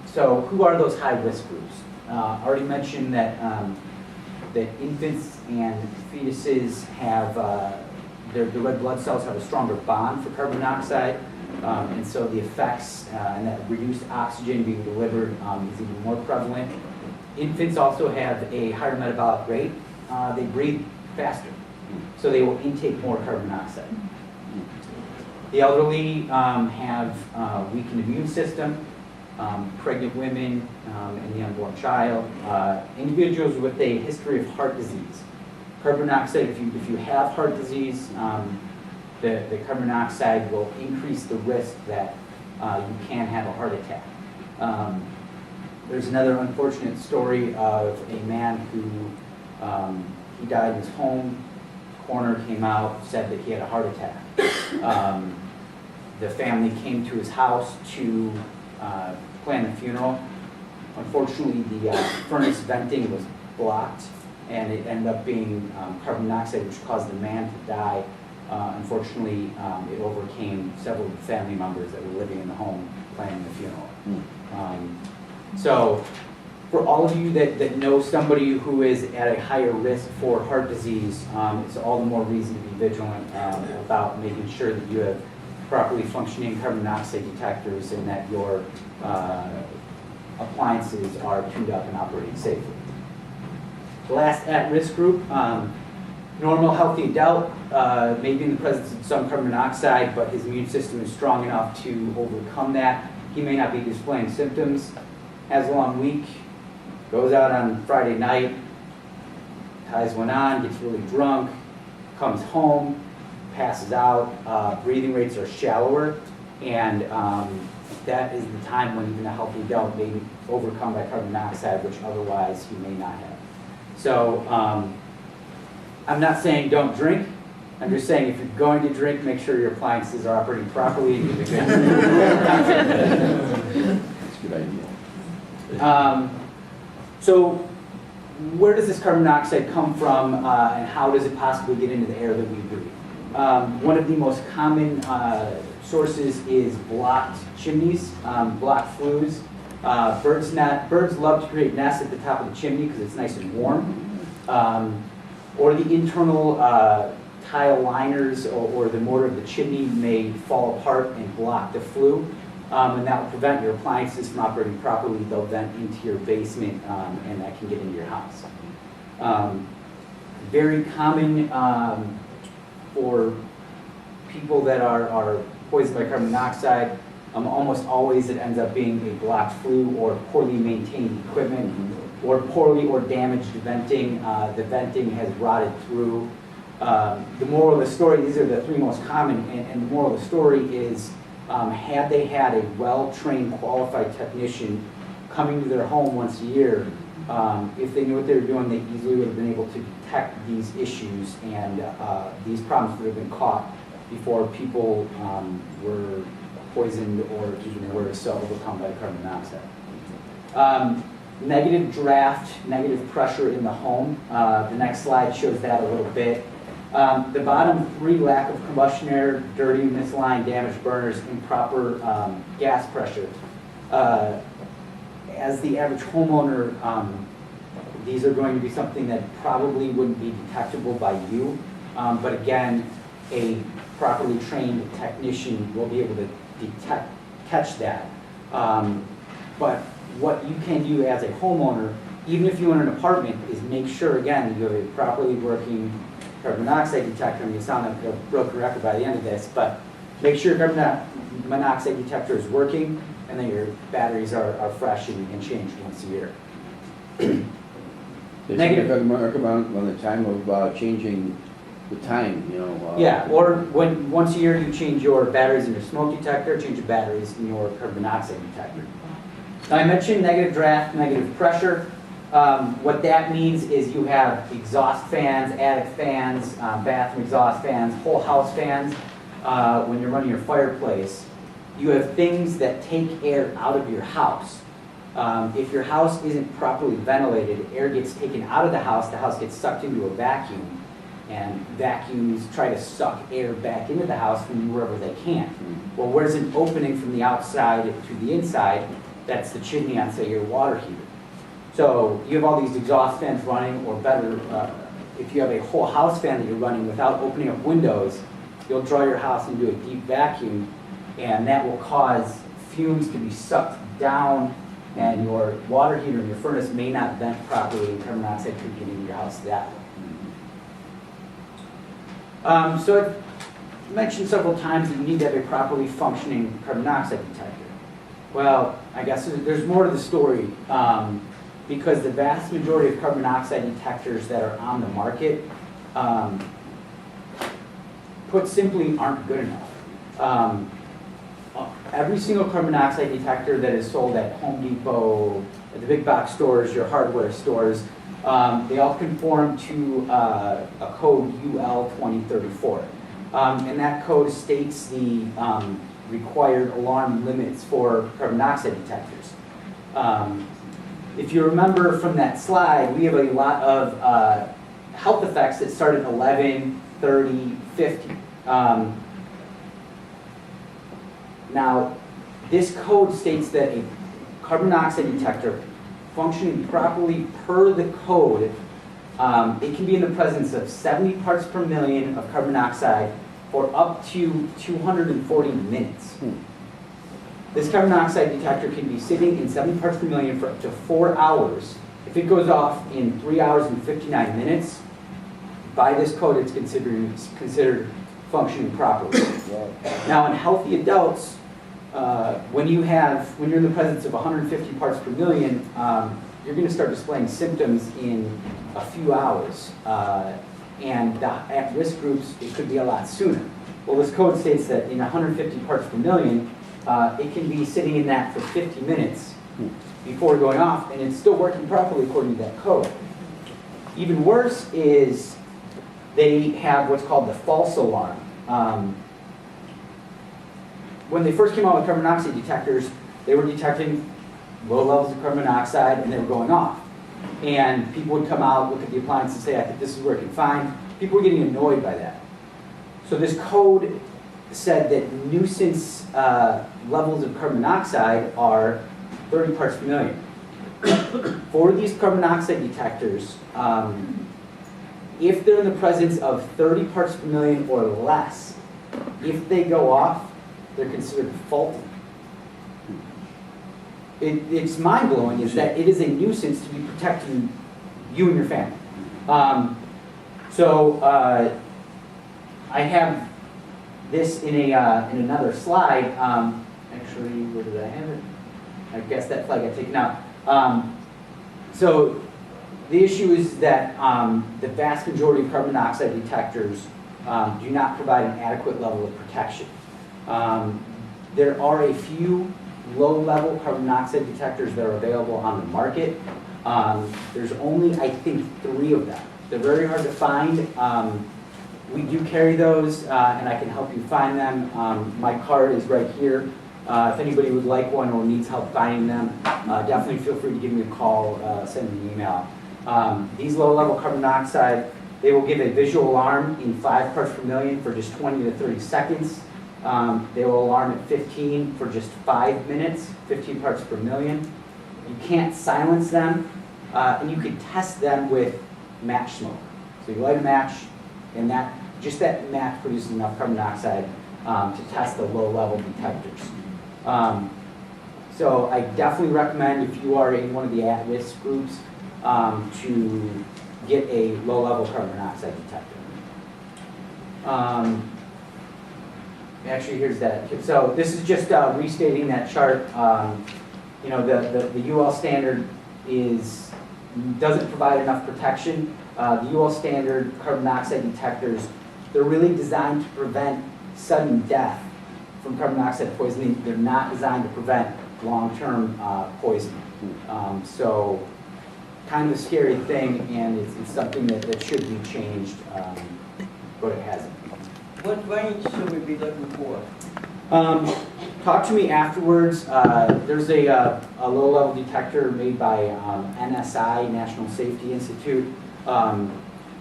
So who are those high-risk groups? Already mentioned that, that infants and fetuses have, the red blood cells have a stronger bond for carbon monoxide, and so the effects and that reduced oxygen being delivered is even more prevalent. Infants also have a higher metabolic rate. They breathe faster, so they will intake more carbon monoxide. The elderly have weakened immune system, pregnant women and the unborn child, individuals with a history of heart disease. Carbon monoxide, if you have heart disease, the carbon monoxide will increase the risk that you can have a heart attack. There's another unfortunate story of a man who he died in his home. Coroner came out, said that he had a heart attack. The family came to his house to plan the funeral. Unfortunately, the furnace venting was blocked, and it ended up being carbon monoxide, which caused the man to die. Unfortunately, it overcame several of the family members that were living in the home planning the funeral. So for all of you that know somebody who is at a higher risk for heart disease, it's all the more reason to be vigilant about making sure that you have properly functioning carbon monoxide detectors and that your appliances are tuned up and operating safely. The last at-risk group, normal healthy adult, maybe in the presence of some carbon monoxide, but his immune system is strong enough to overcome that. He may not be displaying symptoms, has a long week, goes out on Friday night, ties one on, gets really drunk, comes home, passes out, breathing rates are shallower, and that is the time when even a healthy adult may be overcome by carbon monoxide, which otherwise he may not have. So I'm not saying don't drink. I'm just saying if you're going to drink, make sure your appliances are operating properly. That's a good idea. So where does this carbon monoxide come from, and how does it possibly get into the air that we breathe? One of the most common sources is blocked chimneys, blocked flues. Birds love to create nests at the top of the chimney because it's nice and warm. Or the internal tile liners or the mortar of the chimney may fall apart and block the flue. And that will prevent your appliances from operating properly. They'll vent into your basement, and that can get into your house. Very common for people that are poisoned by carbon monoxide. Almost always it ends up being a blocked flue or poorly maintained equipment or poorly or damaged venting. The venting has rotted through. The moral of the story, these are the three most common, and the moral of the story is had they had a well-trained, qualified technician coming to their home once a year, if they knew what they were doing, they easily would have been able to detect these issues and these problems would have been caught before people were poisoned or even worse, overcome by carbon monoxide. Negative draft, negative pressure in the home. The next slide shows that a little bit. The bottom three, lack of combustion air, dirty, misaligned, damaged burners, improper gas pressure. As the average homeowner, these are going to be something that probably wouldn't be detectable by you. But again, a properly trained technician will be able to catch that. But what you can do as a homeowner, even if you own an apartment, is make sure, again, you have a properly working carbon monoxide detector. I mean, you sound like a broken record by the end of this, but make sure your carbon monoxide detector is working and that your batteries are fresh and changed once a year. Negative. Recommend on the time of changing the time, you know. Yeah, or once a year you change your batteries in your smoke detector, change your batteries in your carbon monoxide detector. Now I mentioned negative draft, negative pressure. What that means is you have exhaust fans, attic fans, bathroom exhaust fans, whole house fans. When you're running your fireplace, you have things that take air out of your house. If your house isn't properly ventilated, air gets taken out of the house gets sucked into a vacuum, and vacuums try to suck air back into the house from wherever they can. Well, where's an opening from the outside to the inside? That's the chimney on, say, your water heater. So you have all these exhaust fans running, or better, if you have a whole house fan that you're running without opening up windows, you'll draw your house into a deep vacuum, and that will cause fumes to be sucked down, and your water heater and your furnace may not vent properly, and carbon monoxide could get into your house that way. So I've mentioned several times that you need to have a properly functioning carbon monoxide detector. Well, I guess there's more to the story, because the vast majority of carbon monoxide detectors that are on the market, put simply, aren't good enough. Every single carbon monoxide detector that is sold at Home Depot, at the big box stores, your hardware stores, they all conform to a code UL 2034. And that code states the required alarm limits for carbon monoxide detectors. If you remember from that slide, we have a lot of health effects that start at 11, 30, 50. Now, this code states that a carbon monoxide detector functioning properly per the code, it can be in the presence of 70 parts per million of carbon monoxide for up to 240 minutes. This carbon monoxide detector can be sitting in 70 parts per million for up to 4 hours. If it goes off in 3 hours and 59 minutes, by this code it's considered functioning properly. Now in healthy adults, when you're in the presence of 150 parts per million, you're going to start displaying symptoms in a few hours. And the at-risk groups, it could be a lot sooner. Well, this code states that in 150 parts per million, it can be sitting in that for 50 minutes before going off, and it's still working properly according to that code. Even worse is they have what's called the false alarm. When they first came out with carbon monoxide detectors, they were detecting low levels of carbon monoxide and they were going off. And people would come out, look at the appliance and say, I think this is working fine. People were getting annoyed by that. So this code said that nuisance levels of carbon monoxide are 30 parts per million. For these carbon monoxide detectors, if they're in the presence of 30 parts per million or less, if they go off, they're considered faulty. It's mind-blowing is that it is a nuisance to be protecting you and your family. I have this in another slide. Actually, where did I have it? I guess that slide got taken out. So the issue is that the vast majority of carbon monoxide detectors do not provide an adequate level of protection. There are a few low-level carbon monoxide detectors that are available on the market. There's only, I think, 3 of them. They're very hard to find. We do carry those, and I can help you find them. My card is right here. If anybody would like one or needs help finding them, definitely feel free to give me a call, send me an email. These low-level carbon monoxide, they will give a visual alarm in 5 parts per million for just 20 to 30 seconds. They will alarm at 15 for just 5 minutes, 15 parts per million. You can't silence them, and you can test them with match smoke. So you light a match, and just that match produces enough carbon monoxide to test the low-level detectors. So I definitely recommend, if you are in one of the at-risk groups, to get a low-level carbon monoxide detector. Actually, here's that. So this is just restating that chart. The UL standard doesn't provide enough protection. The UL standard carbon monoxide detectors, they're really designed to prevent sudden death from carbon monoxide poisoning. They're not designed to prevent long-term poisoning. So kind of a scary thing, and it's something that should be changed, but it hasn't. What range should we be looking for? Talk to me afterwards. There's a low-level detector made by NSI, National Safety Institute. One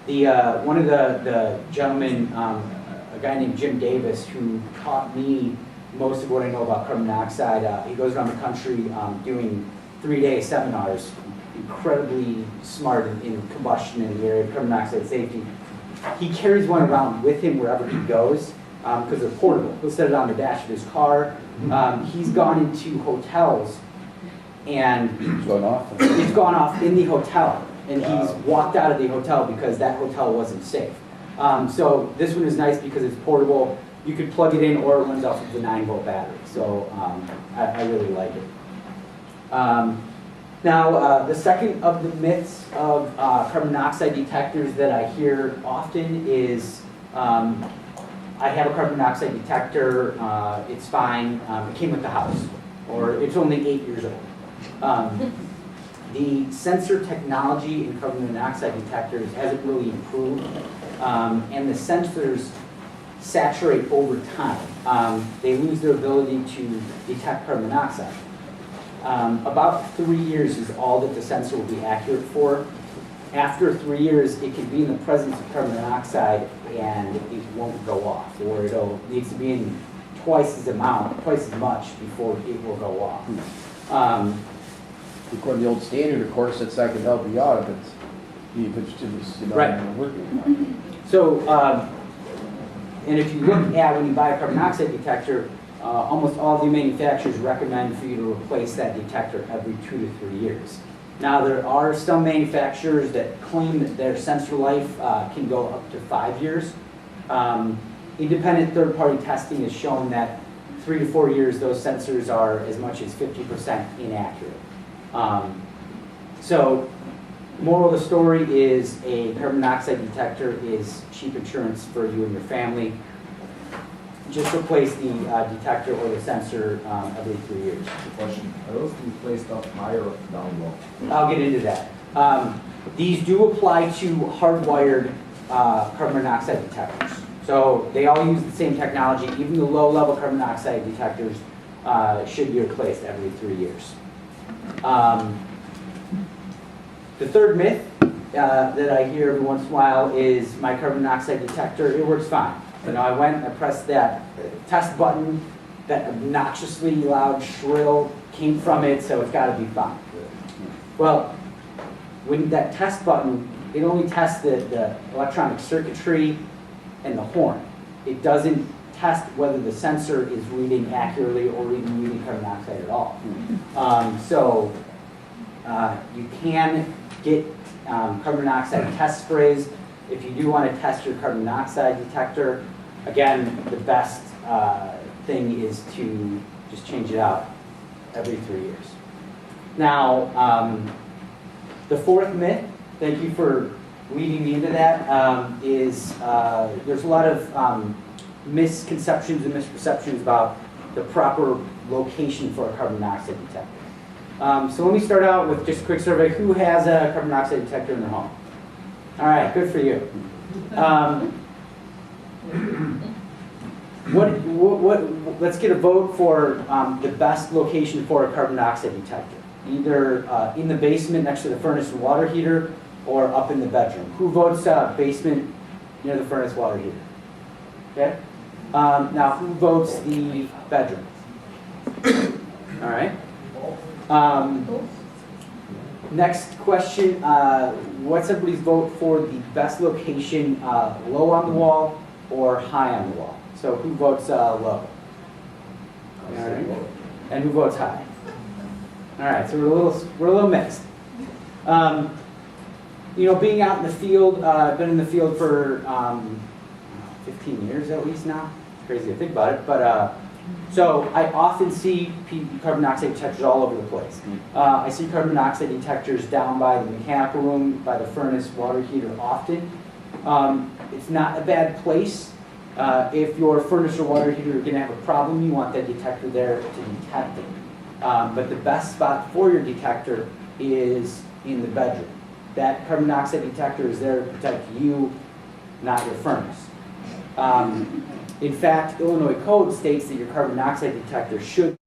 of the gentlemen, a guy named Jim Davis, who taught me most of what I know about carbon monoxide. He goes around the country doing 3-day seminars, incredibly smart in combustion in the area of carbon monoxide safety. He carries one around with him wherever he goes because they're portable. He'll set it on the dash of his car. He's gone into hotels and It's going off. it's gone off in the hotel, and he's walked out of the hotel because that hotel wasn't safe. So this one is nice because it's portable. You could plug it in, or it runs off of the 9-volt battery. So I really like it. Now, the second of the myths of carbon monoxide detectors that I hear often is, I have a carbon monoxide detector, it's fine, it came with the house, or it's only 8 years old. The sensor technology in carbon monoxide detectors hasn't really improved, and the sensors saturate over time. They lose their ability to detect carbon monoxide. About 3 years is all that the sensor will be accurate for. After 3 years, it can be in the presence of carbon monoxide and it won't go off, or needs to be in twice as much before it will go off. According to the old standard, of course, that could help you out if it's just, Right. working. So, and if you look at when you buy a carbon monoxide detector, almost all the manufacturers recommend for you to replace that detector every 2 to 3 years. Now, there are some manufacturers that claim that their sensor life can go up to 5 years. Independent third-party testing has shown that 3 to 4 years, those sensors are as much as 50% inaccurate. So, moral of the story is a carbon monoxide detector is cheap insurance for you and your family. Just replace the detector or the sensor every 3 years. Question, are those to be placed up high or down low? I'll get into that. These do apply to hardwired carbon monoxide detectors. So they all use the same technology. Even the low-level carbon monoxide detectors should be replaced every 3 years. The third myth that I hear every once in a while is my carbon monoxide detector, it works fine. You know, I went and I pressed that test button, that obnoxiously loud shrill came from it, so it's got to be fine. Well, when that test button, it only tests the electronic circuitry and the horn. It doesn't test whether the sensor is reading accurately or even reading carbon monoxide at all. So you can get carbon monoxide test sprays. If you do want to test your carbon monoxide detector, again, the best thing is to just change it out every 3 years. Now, the fourth myth, thank you for leading me into that, is there's a lot of misconceptions and misperceptions about the proper location for a carbon monoxide detector. So let me start out with just a quick survey. Who has a carbon monoxide detector in their home? All right, good for you. Let's get a vote for the best location for a carbon monoxide detector. Either in the basement next to the furnace and water heater, or up in the bedroom. Who votes basement near the furnace water heater? Okay. Now, who votes the bedroom? All right. Next question, what's everybody's vote for the best location, low on the wall or high on the wall? So who votes low? All right. And who votes high? All right, so we're a little mixed. You know, being out in the field, I've been in the field for 15 years at least now. It's crazy to think about it, but so I often see carbon monoxide detectors all over the place. I see carbon monoxide detectors down by the mechanical room, by the furnace, water heater often. It's not a bad place. If your furnace or water heater are going to have a problem, you want that detector there to detect it. But the best spot for your detector is in the bedroom. That carbon monoxide detector is there to protect you, not your furnace. In fact, Illinois code states that your carbon monoxide detector should